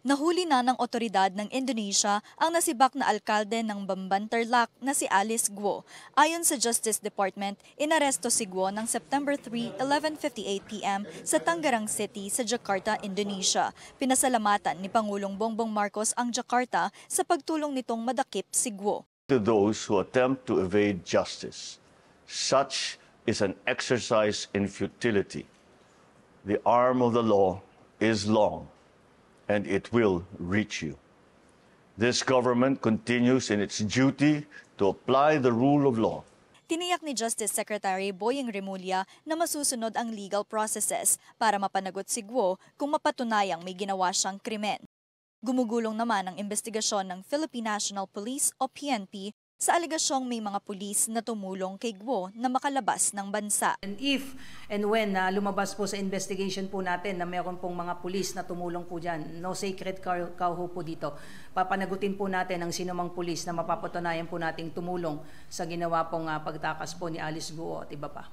Nahuli na ng otoridad ng Indonesia ang nasibak na alkalde ng Bamban Tarlac na si Alice Guo. Ayon sa Justice Department, inaresto si Guo ng September 3, 11:58 p.m. sa Tangerang City sa Jakarta, Indonesia. Pinasalamatan ni Pangulong Bongbong Marcos ang Jakarta sa pagtulong nitong madakip si Guo. To those who attempt to evade justice, such is an exercise in futility. The arm of the law is long, and it will reach you. This government continues in its duty to apply the rule of law. Tiniyak ni Justice Secretary Boying Remulla na masusunod ang legal processes para mapanagot si Guo kung mapatunayang may ginawa siyang krimen. Gumugulong naman ang investigasyon ng Philippine National Police o PNP sa alegasyong may mga pulis na tumulong kay Guo na makalabas ng bansa. And if and when lumabas po sa investigation po natin na mayroon pong mga pulis na tumulong po dyan, no sacred cow po dito, papanagutin po natin ang sinumang pulis na mapapatunayan po nating tumulong sa ginawa pong pagtakas po ni Alice Guo at iba pa.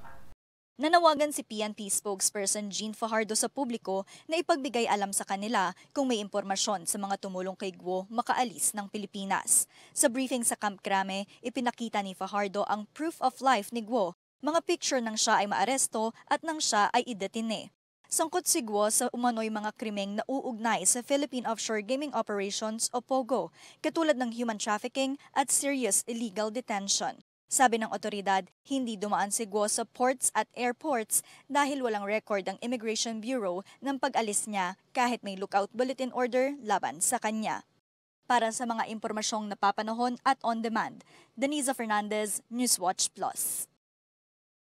Nanawagan si PNP spokesperson Jean Fajardo sa publiko na ipagbigay alam sa kanila kung may impormasyon sa mga tumulong kay Guo makaalis ng Pilipinas. Sa briefing sa Camp Crame, ipinakita ni Fajardo ang proof of life ni Guo, mga picture nang siya ay maaresto at nang siya ay idetine. Sangkot si Guo sa umano'y mga krimeng nauugnay sa Philippine Offshore Gaming Operations o POGO, katulad ng human trafficking at serious illegal detention. Sabi ng otoridad, hindi dumaan si Guo sa ports at airports dahil walang record ang Immigration Bureau ng pag-alis niya kahit may lookout bulletin order laban sa kanya. Para sa mga impormasyong napapanahon at on-demand, Deniza Fernandez, Newswatch Plus.